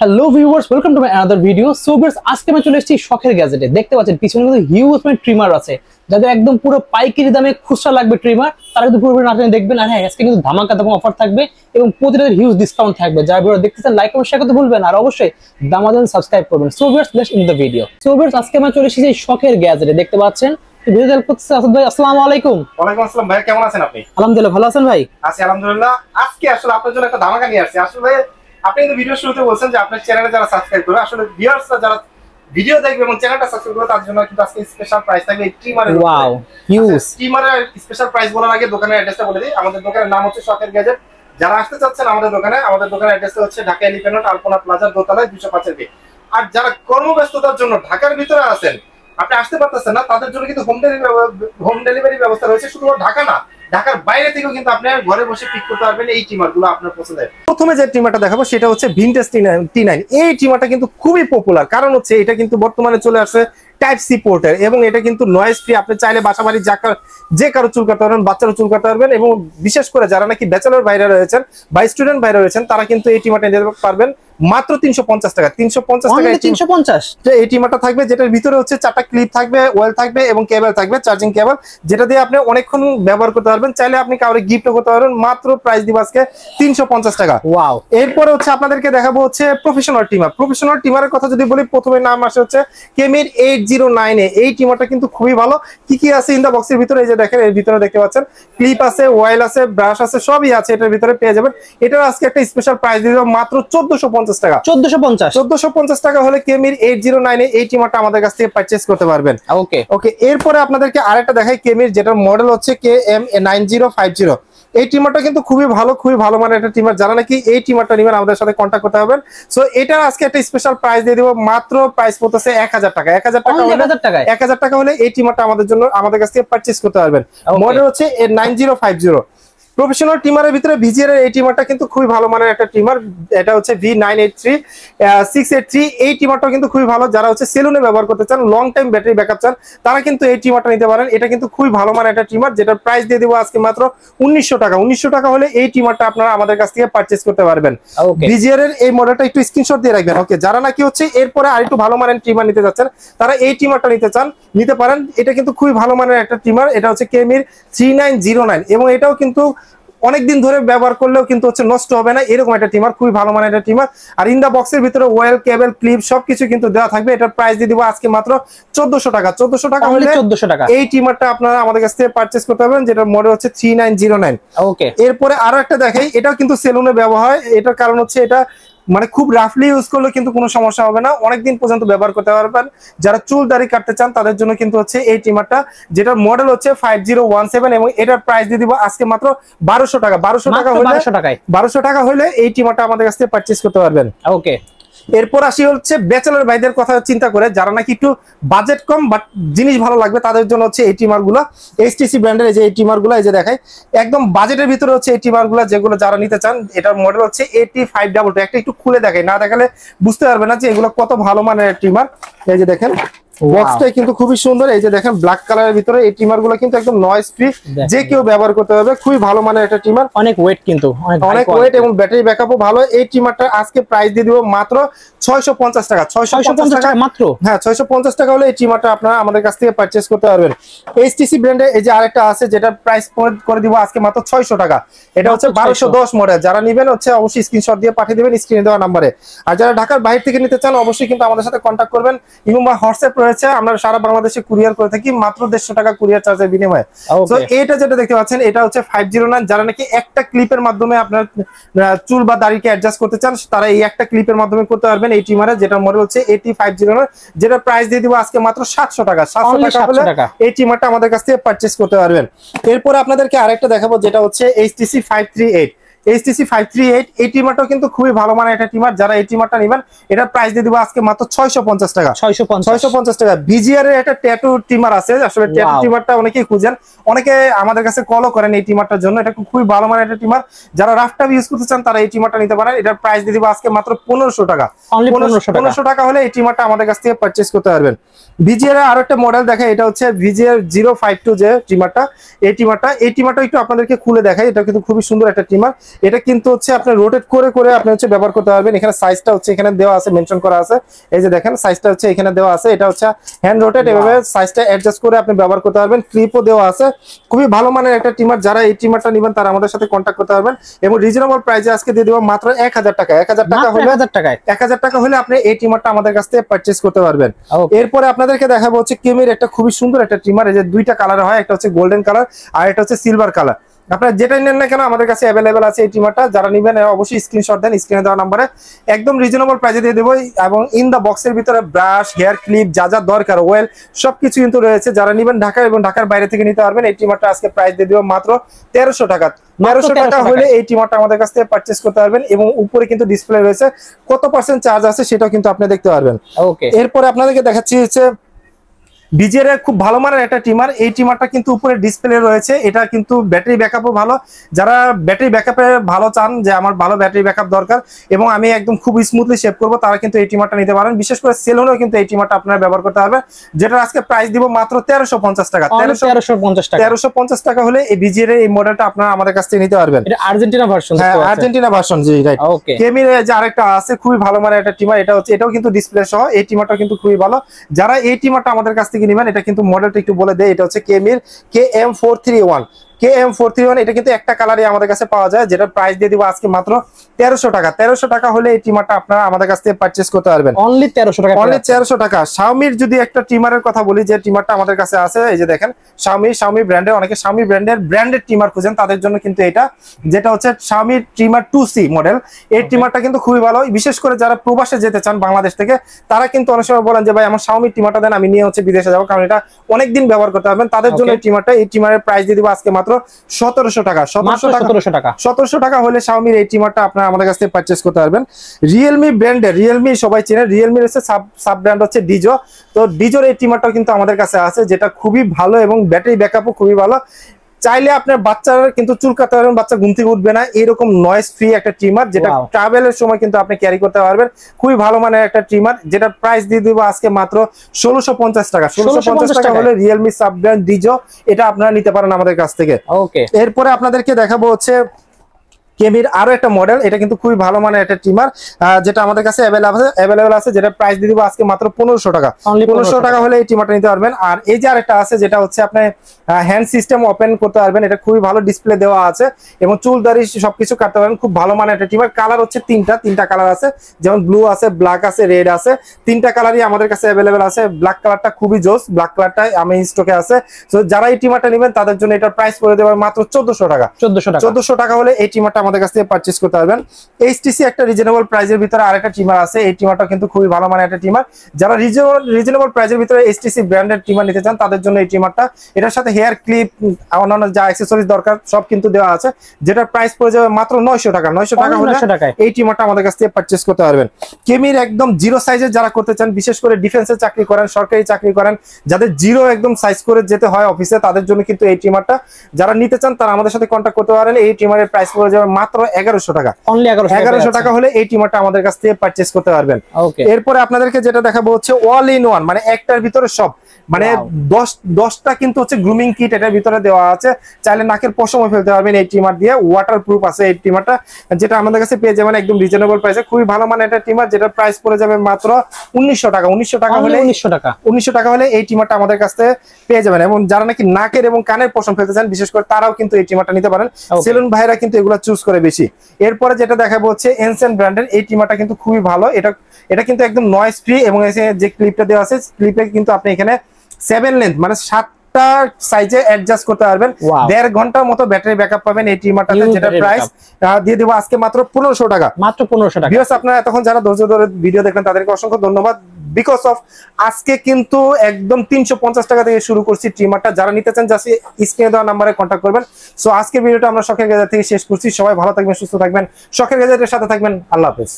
Hello viewers, welcome to my another video. So viewers, আজকে আমি চলে এসেছি শখের গ্যাজেটে। দেখতে পাচ্ছেন পিছনে কিন্তু হিউজ মানে ট্রিমার আছে। যাদের একদম পুরো পাইকারি দামে খুচরা লাগবে ট্রিমার, তারা কিন্তু পুরো নাটনে দেখবেন। আর হ্যাঁ, আজকে কিন্তু ধামাকা দাম অফার থাকবে এবং প্রতিটা হিউজ ডিসকাউন্ট থাকবে। যারা ভিডিও দেখতেছেন লাইক এবং শেয়ার করতে ভুলবেন, আর অবশ্যই দামাদান সাবস্ক্রাইব করবেন। So viewers, let's in the video. So viewers, আজকে আমি চলে এসেছি শখের গ্যাজেটে। দেখতে পাচ্ছেন ভিডিও হেল্প করতেছে আসাদ ভাই। আসসালামু আলাইকুম। ওয়ালাইকুম আসসালাম ভাই, কেমন আছেন আপনি? আলহামদুলিল্লাহ, ভালো আছেন ভাই? আছি আলহামদুলিল্লাহ। আজকে আসলে আপনার জন্য একটা ধামাকা নিয়ে আসছি। আসলে আপনি কিন্তু ভিডিও শুরুতে বলছেন যে আপনার চ্যানেলে যারা সাবস্ক্রাইব করবে, আসলে ভিউয়ার্সরা যারা ভিডিও দেখবে এবং চ্যানেলটা সাবস্ক্রাইব করবে, তার জন্য কিন্তু আজকে স্পেশাল প্রাইস থাকবে এই ট্রিমারের। Wow, huge. ট্রিমারের স্পেশাল প্রাইস বলার আগে দোকানের অ্যাড্রেসটা বলে দিই। আমাদের দোকানের নাম হচ্ছে শখের গ্যাজেট। যারা আসতে চাচ্ছেন আমাদের দোকানের অ্যাড্রেসটা হচ্ছে ঢাকা এলিফ্যান্ট আলপনা প্লাজার দোতলায় 205 বি। আর যারা কর্মব্যস্ততার জন্য ঢাকার ভিতরে আছেন, আপনি আসতে পারতেছেন না, তাদের জন্য কিন্তু হোম ডেলিভারি ব্যবস্থা রয়েছে। শুধু ঢাকা না, ঢাকার বাইরে থেকেও কিন্তু আপনি ঘরে বসে পিক করতে পারবেন এই ট্রিমারগুলো আপনার পছন্দের। প্রথমে যে ট্রিমারটা দেখাবো সেটা হচ্ছে ভিনটেজ T9। এই ট্রিমারটা কিন্তু খুবই পপুলার, কারণ হচ্ছে এটা কিন্তু বর্তমানে চলে আসে টাইপ সি পোর্টের এবং এটা কিন্তু নয়েজ ফ্রি। আপনি চাইলে বাসাবাড়ি যে কারো চুল কাটতে পারবেন, বাচ্চারও চুল কাটতে পারবেন। এবং বিশেষ করে যারা নাকি ব্যাচেলর বাইরে রয়েছেন বা স্টুডেন্ট বাইরে রয়েছেন, তারা কিন্তু এই ট্রিমারটা নিতে পারবেন মাত্র 350 টাকা। 350 টাকা 350 এই ট্রিমারটা থাকবে, যেটার ভিতরে হচ্ছে 4টা ক্লিপ থাকবে, ওয়েল থাকবে এবং কেবল থাকবে, চার্জিং কেবল, যেটা দিয়ে আপনি অনেকক্ষণ ব্যবহার করতে পারবেন। চাইলে আপনি কাউকে গিফটও করতে পারবেন। মাত্র প্রাইস দিব আজকে 350 টাকা। ওয়াও। এরপরে হচ্ছে আপনাদেরকে দেখাবো হচ্ছে প্রফেশনাল ট্রিমার। প্রফেশনাল ট্রিমারের কথা যদি বলি, প্রথমে নাম আসে হচ্ছে কেমির 809। এই ট্রিমারটা কিন্তু খুবই ভালো। কি কি আছে ইন দা বক্সের ভিতরে, এই যে দেখেন, এর ভিতরে দেখতে পাচ্ছেন ক্লিপ আছে, ওয়েল আছে, ব্রাশ আছে, সবই আছে এটার ভিতরে পেয়ে যাবেন। এটার আজকে একটা স্পেশাল প্রাইস দিয়ে দেব মাত্র 1450 টাকা। 1450 টাকা হলে কেমির 809 এই ট্রিমারটা আমাদের কাছ থেকে পারচেজ করতে পারবেন। ওকে ওকে, এরপরে আপনাদেরকে আরেকটা দেখাই কেমির, যেটার মডেল হচ্ছে KM9050। এই ট্রিমারটা কিন্তু খুবই ভালো মানের একটা ট্রিমার। যারা নাকি এই ট্রিমারটা নেবেন, আমাদের সাথে কন্ট্যাক্ট করতে হবে। সো এটা আজকে একটা স্পেশাল প্রাইস দিয়ে দেব। মাত্র প্রাইস পড়তেছে 1000 টাকা। 1000 টাকা হলে এই ট্রিমারটা আমাদের কাছ থেকে পারচেজ করতে পারবেন। মডেল হচ্ছে 9050। প্রফেশনাল ট্রিমারের ভিতরে ভিজিআর এই ট্রিমারটা কিন্তু খুবই ভালো মানের একটা ট্রিমার। এটা হচ্ছে V983683। এই ট্রিমারটা কিন্তু খুবই ভালো। যারা হচ্ছে সেলুনে ব্যবহার করতে চান, লং টাইম ব্যাটারি ব্যাকআপ চান, তারা কিন্তু এই ট্রিমারটা নিতে পারেন। এটা কিন্তু খুবই ভালো মানের একটা ট্রিমার, যেটার প্রাইস দিয়ে দেবো আজকে মাত্র 1900 টাকা। 1900 টাকা হলে এই ট্রিমারটা আপনারা আমাদের কাছ থেকে পারচেজ করতে পারবেন। ভিজিআর এর এই মডেলটা একটু স্ক্রিনশট দিয়ে রাখবেন। ওকে, যারা নাকি হচ্ছে এরপরে আরেকটু ভালো মানের ট্রিমার নিতে যাচ্ছেন, তারা এই ট্রিমারটা নিতে পারেন। এটা কিন্তু খুবই ভালো মানের একটা ট্রিমার। এটা হচ্ছে কেমির 3909 এবং এটাও কিন্তু অনেকদিন ধরে ব্যবহার করলেও কিন্তু হচ্ছে নষ্ট হবে না, এরকম একটা ট্রিমার। খুবই ভালো মানের একটা ট্রিমার। আর ইন দা বক্সের ভিতরে ওয়েল, কেবল, ক্লিপ সবকিছু কিন্তু দেওয়া থাকবে। এটার প্রাইস দিয়ে দিব আজকে মাত্র 1400 টাকা। 1400 টাকা হলে 1400 টাকা এই ট্রিমারটা আপনারা আমাদের কাছ থেকে পারচেজ করতে পারবেন, যেটার মডেল হচ্ছে 3909। ওকে, এরপরে আরো একটা দেখাই, এটাও কিন্তু সেলুনে ব্যবহার হয়। এটার কারণ হচ্ছে এটা মানে খুব রাফলি ইউজ করলে কিন্তু কোনো সমস্যা হবে না, অনেকদিন পর্যন্ত ব্যবহার করতে পারবেন। যারা চুল দাড়ি কাটতে চান, তাদের জন্য কিন্তু হচ্ছে এই ট্রিমারটা, যেটার মডেল হচ্ছে 5017 এবং এটার প্রাইস দিয়ে দিব আজকে মাত্র 1200 টাকা। 1200 টাকা হলে এই ট্রিমারটা আমাদের কাছ থেকে পারচেজ করতে পারবেন। ওকে, এরপর আসি হচ্ছে ব্যাচেলর ভাইদের কথা চিন্তা করে, যারা নাকি একটু বাজেট কম বাট জিনিস ভালো লাগবে, তাদের জন্য হচ্ছে এই ট্রিমার গুলো। HTC ব্র্যান্ডের এই যে এই ট্রিমার গুলো, এই যে দেখাই, একদম বাজেটের ভিতরে হচ্ছে এই ট্রিমার গুলো, যেগুলো যারা নিতে চান। এটার মডেল হচ্ছে 8522। একটা একটু খুলে দেখাই, না দেখালে বুঝতে পারবে না যে এগুলো কত ভালো মানের ট্রিমার। এই যে দেখেন, বক্সটাই কিন্তু খুবই সুন্দর। এই যে দেখেন, ব্ল্যাক কালারের ভিতরে এই ট্রিমার গুলো কিন্তু একদম নয়েজ ফ্রি, যে কেউ ব্যবহার করতে পারবে। খুবই ভালো মানের একটা ট্রিমার, অনেক ওয়েট, কিন্তু অনেক ওয়েট এবং ব্যাটারি ব্যাকআপও ভালো। এই ট্রিমারটা আজকে প্রাইস দিয়ে দিব মাত্র 650 টাকা। 650 টাকা মাত্র। হ্যাঁ, 650 টাকা হলে এই ট্রিমারটা আপনারা আমাদের কাছ থেকে পারচেজ করতে পারবেন। HTC ব্র্যান্ডে এই যে আরেকটা আছে, যেটা প্রাইস করে দিব আজকে মাত্র 600 টাকা। এটা হচ্ছে 1210 মডেল। যারা নেবেন হচ্ছে অবশ্যই স্ক্রিনশট দিয়ে পাঠিয়ে দেবেন স্ক্রিনে দেওয়া নম্বরে। আর যারা ঢাকার বাইরে থেকে নিতে চান, অবশ্যই কিন্তু আমাদের সাথে কন্ট্যাক্ট করবেন। ইমো বা হোয়াটসঅ্যাপ রয়েছে, আমরা সারা বাংলাদেশে কুরিয়ার করে থাকি মাত্র 150 টাকা কুরিয়ার চার্জের বিনিময়ে। তো এটা যেটা দেখতে পাচ্ছেন, এটা হচ্ছে 509। যারা নাকি একটা ক্লিপের মাধ্যমে আপনার চুল বা দাড়িকে অ্যাডজাস্ট করতে চান, তারা এই একটা ক্লিপের মাধ্যমে করতে পারবেন এই ট্রিমারে, যেটা মডেল হচ্ছে 8050, যেটা প্রাইস দিয়ে দিব আজকে মাত্র 700 টাকা। 700 টাকা হলে এই ট্রিমারটা আমাদের কাছ থেকে পারচেজ করতে পারবেন। এরপর আপনাদেরকে আরেকটা দেখাবো, যেটা হচ্ছে HTC 538। HTC 538 এই ট্রিমারটাও কিন্তু খুবই ভালো মানের একটা ট্রিমার। যারা এই ট্রিমারটা নেবেন, এটার প্রাইস দিয়ে দিব আজকে মাত্র 650 টাকা। 650 টাকা। ভিজিআর এর একটা ট্যাটু ট্রিমার আছে। আসলে ট্যাটু ট্রিমারটা অনেকেই খুঁজেন, অনেকে আমাদের কাছে কলও করেন এই ট্রিমারটার জন্য। এটা খুবই ভালো মানের একটা ট্রিমার। যারা রাফ টাইপ ইউজ করতে চান, তারা এই ট্রিমারটা নিতে পারেন। এটার প্রাইস দিয়ে দিব আজকে মাত্র 1500 টাকা। 1500 টাকা হলে এই ট্রিমারটা আমাদের কাছ থেকে পারচেজ করতে পারবেন। ভিজিআর এর আরো একটা মডেল দেখে, এটা হচ্ছে ভিজিআর 052 যে ট্রিমারটা, এই ট্রিমারটা একটু আপনাদেরকে খুলে দেখাই। এটা কিন্তু খুবই সুন্দর একটা ট্রিমার। এটা কিন্তু হচ্ছে আপনি রোটেট করে করে আপনি হচ্ছে ব্যবহার করতে পারবেন। এখানে সাইজটা হচ্ছে এখানে দেওয়া আছে, মেনশন করা আছে। এই যে দেখেন সাইজটা হচ্ছে এখানে দেওয়া আছে। এটা হচ্ছে হ্যান্ড রোটেট, এভাবে সাইজটা অ্যাডজাস্ট করে আপনি ব্যবহার করতে পারবেন। ক্লিপও দেওয়া আছে। খুবই ভালো মানের একটা ট্রিমার। যারা এই ট্রিমারটা নেবেন তারা আমাদের সাথে কন্ট্যাক্ট করতে পারবেন এবং রিজনেবল প্রাইসে আজকে দিয়ে দেব মাত্র 1000 টাকা। 1000 টাকা হলে 1000 টাকা হলে আপনি এই ট্রিমারটা আমাদের কাছ থেকে পারচেজ করতে পারবেন। এরপরে আপনাদেরকে দেখাবো হচ্ছে কেমির একটা খুবই সুন্দর একটা ট্রিমার। এই যে দুইটা কালার হয়, একটা হচ্ছে গোল্ডেন কালার আর একটা হচ্ছে সিলভার কালার। আপনারা যেটাই নেন না কেন আমাদের কাছে অ্যাভেলেবেল আছে এই ট্রিমারটা। যারা নেবেন অবশ্যই স্ক্রিনশট দেন, স্ক্রিনে দেওয়া নম্বরে একদম রিজনেবল প্রাইসে দিয়ে দেবো। এবং ইন দা বক্সের ভিতরে ব্রাশ, হেয়ার ক্লিপ, যা যা দরকার, ওয়েল সবকিছু কিন্তু রয়েছে। যারা নেবেন ঢাকা এবং ঢাকার বাইরে থেকে নিতে পারবেন। এই ট্রিমারটা আজকে প্রাইস দিয়ে দেবো মাত্র 1300 টাকা। 1300 টাকা হলে এই ট্রিমারটা আমাদের কাছ থেকে পারচেজ করতে পারবেন। এবং উপরে কিন্তু ডিসপ্লে রয়েছে, কত পার্সেন্ট চার্জ আছে সেটাও কিন্তু আপনি দেখতে পারবেন। এরপরে আপনাদেরকে দেখাচ্ছি হচ্ছে বিজের খুব ভালো মানের একটা ট্রিমার। এই ট্রিমারটা কিন্তু উপরে ডিসপ্লে রয়েছে। এটা কিন্তু ব্যাটারি ব্যাকআপও ভালো। যারা ব্যাটারি ব্যাকআপে ভালো চান, যে আমার ভালো ব্যাটারি ব্যাকআপ দরকার এবং আমি একদম খুব স্মুথলি শেভ করবো, তারা কিন্তু এই ট্রিমারটা নিতে পারেন। বিশেষ করে সেলুনেও কিন্তু এই ট্রিমারটা আপনারা ব্যবহার করতে পারবেন, যেটা আজকে প্রাইস দিব মাত্র 1350 টাকা। 1350 টাকা হলে এই বিজের এই মডেলটা আপনারা আমাদের কাছ থেকে নিতে পারবেন। এটা আর্জেন্টিনা ভার্সন। হ্যাঁ, আর্জেন্টিনা ভার্সন, জি রাইট। কেমির যে আরেকটা আছে খুবই ভালো মানের একটা ট্রিমার, এটা হচ্ছে এটাও কিন্তু ডিসপ্লে সহ। এই ট্রিমারটা কিন্তু খুবই ভালো। যারা এই ট্রিমারটা আমাদের কাছ থেকে নিবেন, এটা কিন্তু মডেলটা একটু বলে দেয়। এটা হচ্ছে কেমির KM431। KM431 এটা কিন্তু একটা কালারই আমাদের কাছে পাওয়া যায়, যেটা প্রাইস দিয়ে দিব আজকে মাত্র 1300 টাকা। 1300 টাকা হলে এই ট্রিমারটা আপনারা আমাদের কাছ থেকে পারচেজ করতে পারবেন। অনলি 1300 টাকা। অনলি 1300 টাকা। শাওমির যদি একটা ট্রিমারের কথা বলি, যে ট্রিমারটা আমাদের কাছে আছে, এই যে দেখেন শাওমি ব্র্যান্ডের, অনেকে শাওমি ব্র্যান্ডের ট্রিমার খুঁজেন, তাদের জন্য কিন্তু এটা, যেটা হচ্ছে শাওমি ট্রিমার 2C মডেল। এই ট্রিমারটা কিন্তু খুবই ভালো। বিশেষ করে যারা প্রবাসে যেতে চান বাংলাদেশ থেকে, তারা কিন্তু অনেক সময় বলেন যে ভাই আমার শাওমি ট্রিমারটা দেন, আমি নিয়ে হচ্ছে বিদেশে যাবো, কারণ এটা অনেকদিন ব্যবহার করতে পারবেন। তাদের জন্য এই ট্রিমারের প্রাইস দিয়ে দিব আজকে মাত্র 1700 টাকা। 1700 টাকা হলে শাওমির এই ট্রিমারটা আপনারা আমাদের কাছ থেকে পারচেজ করতে পারবেন। রিয়েলমি ব্র্যান্ডের, রিয়েলমি সবাই চেনে, রিয়েলমির হচ্ছে সাব ব্র্যান্ড হচ্ছে ডিজো। তো ডিজোর এই ট্রিমারটাও কিন্তু আমাদের কাছে আছে, যেটা খুবই ভালো এবং ব্যাটারি ব্যাকআপও খুবই ভালো। চাইলে আপনার বাচ্চার কিন্তু চুল কাটতে পারবেন, বাচ্চা ঘুম থেকে উঠবে না, এরকম নয়েজ ফ্রি একটা ট্রিমার, যেটা ট্রাভেলের সময় কিন্তু আপনি ক্যারি করতে পারবেন। খুবই ভালো মানের একটা ট্রিমার, যেটা প্রাইস দিয়ে দিব আজকে মাত্র 1650 টাকা। 1650 টাকা হলে রিয়েলমি সাব ব্র্যান্ড ডিজো, এটা আপনারা নিতে পারেন আমাদের কাছ থেকে। এরপরে আপনাদেরকে দেখাবো হচ্ছে কেমির আরো একটা মডেল। এটা কিন্তু খুবই ভালো মানের একটা ট্রিমার, যেটা আমাদের কাছে অ্যাভেলেবল আছে, যেটা প্রাইস দিয়ে দিব আজকে মাত্র 1500 টাকা। 1500 টাকা হলে এই ট্রিমারটা নিতে পারবেন। আর এই যে আরেকটা আছে, যেটা হচ্ছে আপনি হ্যান্ড সিস্টেম ওপেন করতে পারবেন। এটা খুবই ভালো, ডিসপ্লে দেওয়া আছে এবং চুল দাড়ি সবকিছু কাটতে পারবেন। খুব ভালো মানের একটা ট্রিমার। কালার হচ্ছে তিনটা কালার আছে, যেমন ব্লু আছে, ব্ল্যাক আছে, রেড আছে। তিনটা কালারই আমাদের কাছে অ্যাভেলেবল আছে। ব্ল্যাক কালারটা খুবই জোস, ব্ল্যাক কালারটা আমি স্টকে আছে। তো যারা এই ট্রিমারটা নেবেন তাদের জন্য এটার প্রাইস করে দেবেন মাত্র 1400 টাকা। 1400 টাকা হলে এই ট্রিমারটা আমাদের কাছ থেকে পারচেজ করতে পারবেন। এইচটিসি একটা রিজনেবল প্রাইসের ভিতরে আরেকটা ট্রিমার আছে। এই ট্রিমারটা কিন্তু খুবই ভালো মানের একটা ট্রিমার। যারা রিজনেবল প্রাইসের ভিতরে এইচটিসি ব্র্যান্ডের ট্রিমার নিতে চান, তাদের জন্য এই ট্রিমারটা। এটার সাথে হেয়ার ক্লিপ, অন্যান্য যা অ্যাকসেসরিজ দরকার সব কিন্তু দেওয়া আছে, যেটা প্রাইস পড়ে যাবে মাত্র 900 টাকা। 900 টাকা হলে এই ট্রিমারটা আমাদের কাছ থেকে পারচেজ করতে পারবেন। কেমির একদম জিরো সাইজের যারা করতে চান, বিশেষ করে ডিফেন্সে চাকরি করেন, সরকারি চাকরি করেন, যাদের জিরো একদম সাইজ করে যেতে হয় অফিসে, তাদের জন্য কিন্তু এই ট্রিমারটা যারা নিতে চান তারা আমাদের সাথে কন্ট্যাক্ট করতে পারেন। এই ট্রিমারের প্রাইস পড়ে যাবে মাত্র 1100 টাকা। 1100 টাকা হলে এই ট্রিমারটা আমাদের কাছ থেকে পারচেজ করতে পারবেন। এরপরে আপনাদেরকে যেটা দেখাবো হচ্ছে অল ইন ওয়ান, মানে একটার ভিতরে সব, মানে 10টা কিন্তু হচ্ছে গ্রুমিং কিট এটার ভিতরে দেওয়া আছে। চাইলে নাকের পশমও ফেলতে পারবেন এই ট্রিমার দিয়ে। ওয়াটার প্রুফ আছে এই ট্রিমারটা, যেটা আমাদের কাছে পেয়ে যাবেন একদম রিজনেবল প্রাইসে। খুবই ভালো মানের একটা ট্রিমার, যেটা প্রাইস পড়ে যাবে মাত্র 1900 টাকা। 1900 টাকা হলে এই ট্রিমারটা আমাদের কাছ থেকে পেয়ে যাবেন। এবং যারা নাকি নাকের এবং কানের পশম ফেলতে চান, বিশেষ করে তারাও কিন্তু এই ট্রিমারটা নিতে পারেন। সেলুন ভাইরা কিন্তু এগুলো চুজ করে বেশি। এরপরে যেটা দেখাবো হচ্ছে এনসেন্ট ব্র্যান্ডের এই ট্রিমারটা কিন্তু খুবই ভালো। এটা কিন্তু একদম নয়েজ ফ্রি এবং যে ক্লিপটা দেওয়া আছে, ক্লিপে কিন্তু আপনি এখানে 7 লেন্থ মানে 7টা সাইজে অ্যাডজাস্ট করতে পারবেন। 1.5 ঘন্টার মতো ব্যাটারি ব্যাকআপ পাবেন এই ট্রিমারটাতে, যেটা প্রাইস দিয়ে দেব আজকে মাত্র 1500 টাকা। মাত্র 1500 টাকা। ভিউয়ার্স, আপনারা এতক্ষণ যারা ধৈর্য ধরে ভিডিও দেখলেন তাদেরকে অসংখ্য ধন্যবাদ। বিকজ অফ আজকে কিন্তু একদম 350 টাকা থেকে শুরু করছি ট্রিমারটা। যারা নিতে চান জাস্ট স্ক্রিনে দেওয়া নম্বরে কন্ট্যাক্ট করবেন। সো আজকের ভিডিওটা আমরা শখের গ্যাজেট থেকে শেষ করছি। সবাই ভালো থাকবেন, সুস্থ থাকবেন, শখের গ্যাজেটের সাথে থাকবেন। আল্লাহ হাফেজ।